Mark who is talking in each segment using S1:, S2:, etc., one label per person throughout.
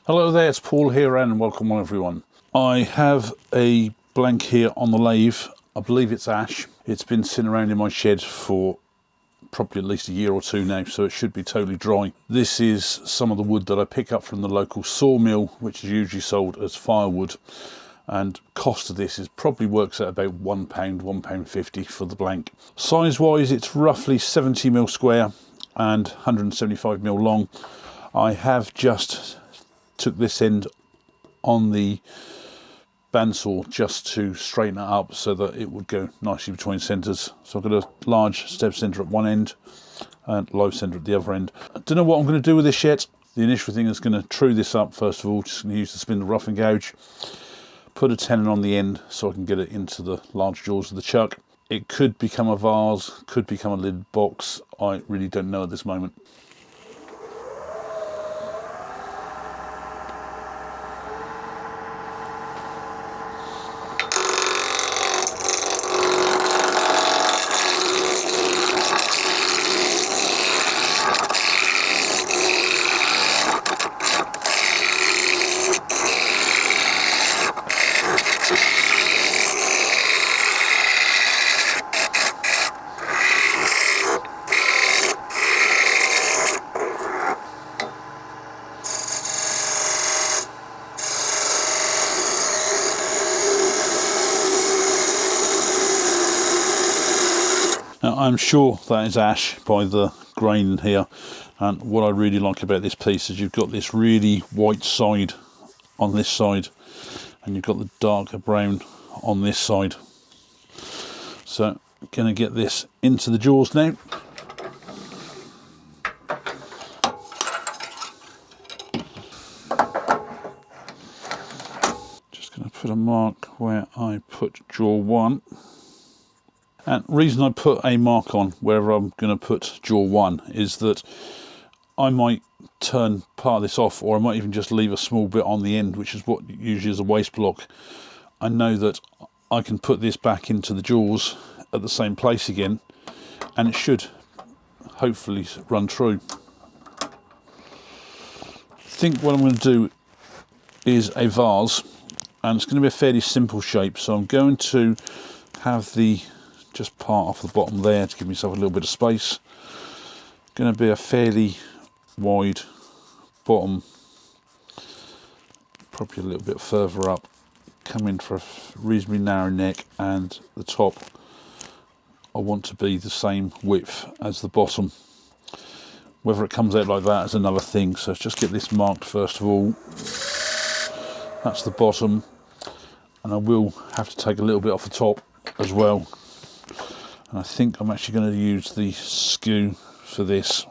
S1: Hello there, it's Paul here and welcome on everyone. I have a blank here on the lathe. I believe it's ash. It's been sitting around in my shed for probably at least a year or two now, so it should be totally dry. This is some of the wood that I pick up from the local sawmill, which is usually sold as firewood. And cost of this is probably works at about £1, £1.50 for the blank. Size wise, it's roughly 70mm square and 175mm long. I have just took this end on the bandsaw just to straighten it up so that it would go nicely between centres. So I've got a large step centre at one end and low centre at the other end. I don't know what I'm going to do with this yet. The initial thing is going to true this up first of all, just going to use the spindle roughing gouge, put a tenon on the end so I can get it into the large jaws of the chuck. It could become a vase, could become a lid box, I really don't know at this moment. Now, I'm sure that is ash by the grain here, and what I really like about this piece is you've got this really white side on this side and you've got the darker brown on this side. So I'm going to get this into the jaws now. Just going to put a mark where I put jaw 1. And the reason I put a mark on wherever I'm going to put jaw 1 is that I might turn part of this off, or I might even just leave a small bit on the end, which is what usually is a waste block. I know that I can put this back into the jaws at the same place again, and it should hopefully run true. I think what I'm going to do is a vase, and it's going to be a fairly simple shape, so I'm going to have the just part off the bottom there to give myself a little bit of space. Going to be a fairly wide bottom, probably a little bit further up, come in for a reasonably narrow neck, and the top I want to be the same width as the bottom. Whether it comes out like that is another thing, so let's just get this marked first of all. That's the bottom, and I will have to take a little bit off the top as well. And I think I'm actually going to use the skew for this.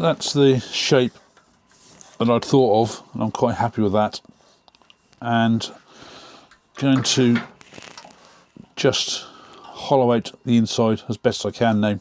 S1: that's the shape that I'd thought of, and I'm quite happy with that. And going to just hollow out the inside as best I can now.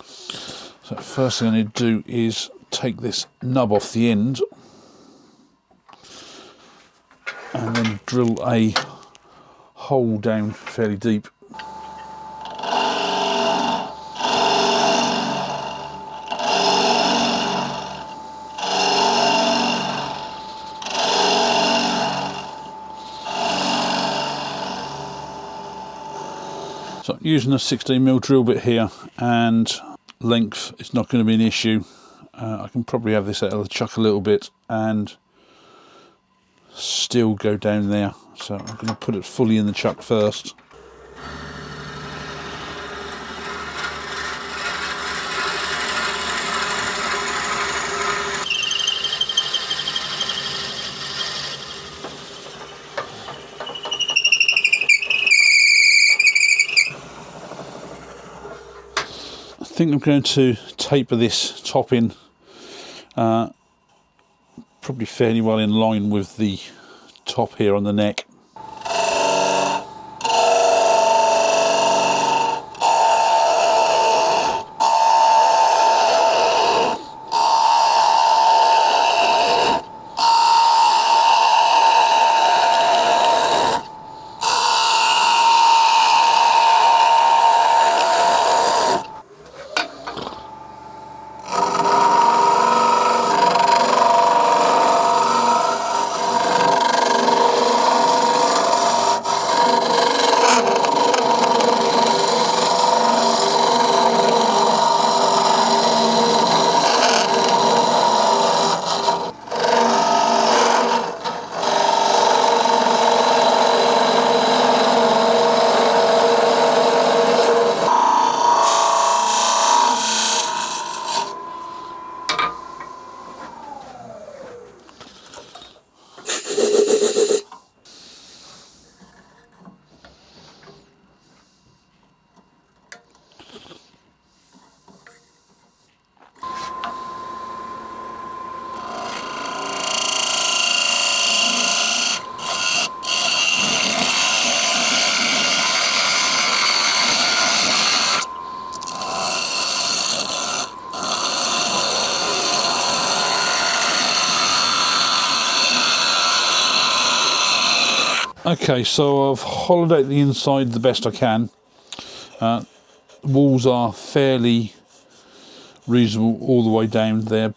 S1: So first thing I need to do is take this nub off the end and then drill a hole down fairly deep. So using a 16mm drill bit here, and length is not going to be an issue. I can probably have this out of the chuck a little bit and still go down there. So I'm going to put it fully in the chuck first. I think I'm going to taper this top in probably fairly well in line with the top here on the neck. Okay, so I've hollowed out the inside the best I can. The walls are fairly reasonable all the way down. They're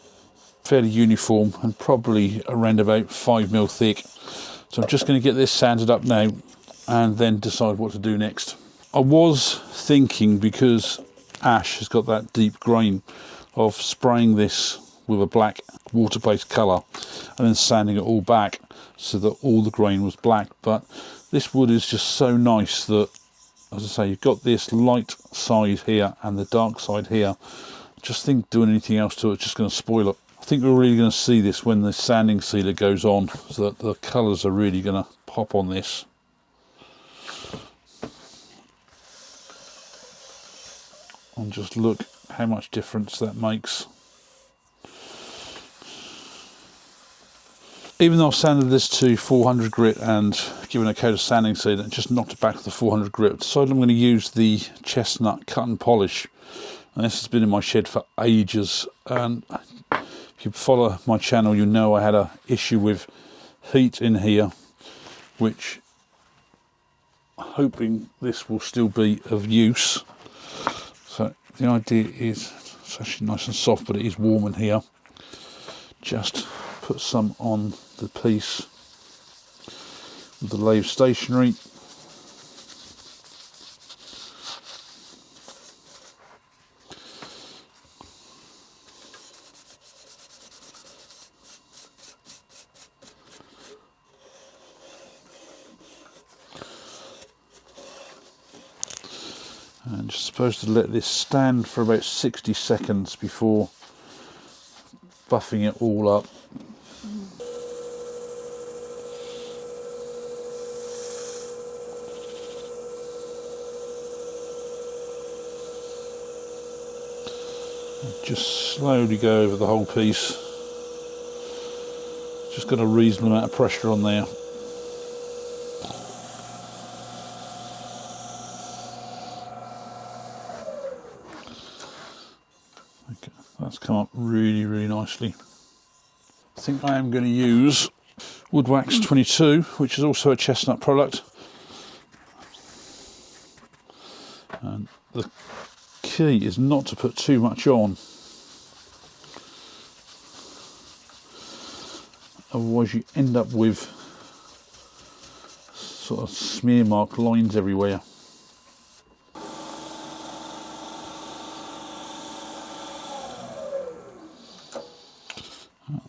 S1: fairly uniform and probably around about 5mm thick. So I'm just going to get this sanded up now and then decide what to do next. I was thinking, because ash has got that deep grain, of spraying this with a black water-based colour and then sanding it all back so that all the grain was black. But this wood is just so nice that, as I say, you've got this light side here and the dark side here. I just think doing anything else to it is just going to spoil it. I think we're really going to see this when the sanding sealer goes on, so that the colours are really going to pop on this. And just look how much difference that makes. Even though I've sanded this to 400 grit and given a coat of sanding sealer and just knocked it back to the 400 grit, I've decided I'm going to use the Chestnut cut and polish. And this has been in my shed for ages, and if you follow my channel you know I had an issue with heat in here, which I'm hoping this will still be of use. So the idea is, it's actually nice and soft, but it is warm in here. Just put some on the piece with the lathe stationery. And just supposed to let this stand for about 60 seconds before buffing it all up. Just slowly go over the whole piece. Just got a reasonable amount of pressure on there. Okay, that's come up really, really nicely. I think I am going to use Woodwax 22, which is also a Chestnut product. And the key is not to put too much on. Otherwise you end up with sort of smear mark lines everywhere.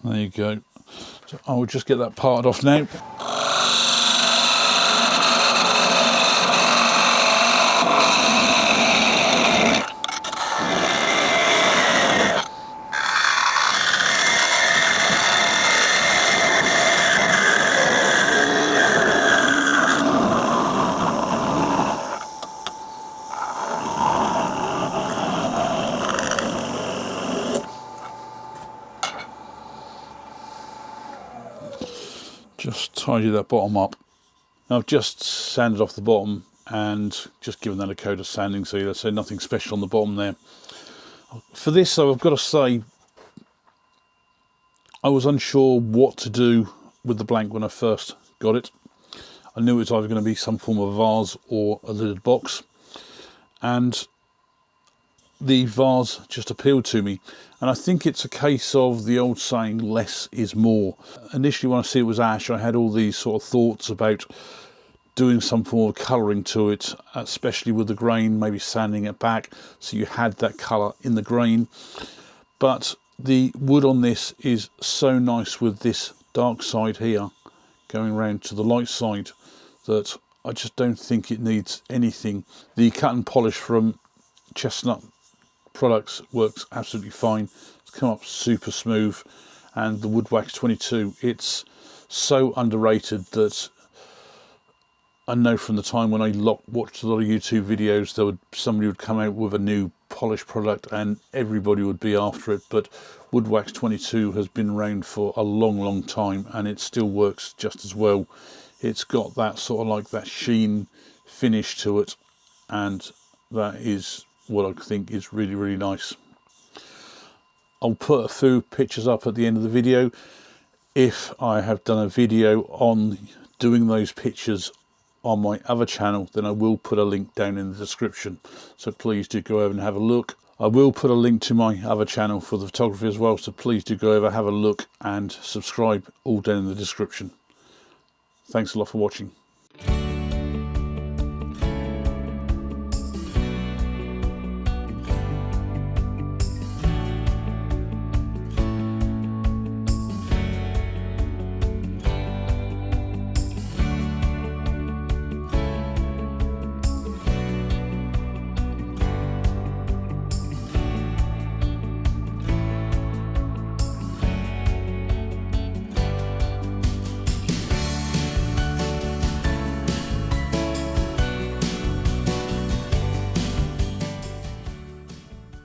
S1: There you go. So I'll just get that parted off now. Just tidy that bottom up. Now I've just sanded off the bottom and just given that a coat of sanding sealer, so nothing special on the bottom there. For this though, I've got to say, I was unsure what to do with the blank when I first got it. I knew it was either going to be some form of vase or a lidded box, and the vase just appealed to me. And I think it's a case of the old saying, less is more. Initially when I see it was ash, I had all these sort of thoughts about doing some form of colouring to it, especially with the grain, maybe sanding it back so you had that colour in the grain. But the wood on this is so nice with this dark side here going round to the light side that I just don't think it needs anything. The cut and polish from Chestnut products works absolutely fine. It's come up super smooth, and the Woodwax 22, it's so underrated that I know from the time when I watched a lot of YouTube videos, somebody would come out with a new polished product and everybody would be after it. But Woodwax 22 has been around for a long, long time, and it still works just as well. It's got that sort of like that sheen finish to it, and that is what I think is really, really nice. I'll put a few pictures up at the end of the video. If I have done a video on doing those pictures on my other channel, then I will put a link down in the description, so please do go over and have a look. I will put a link to my other channel for the photography as well, so please do go over, have a look and subscribe, all down in the description. Thanks a lot for watching.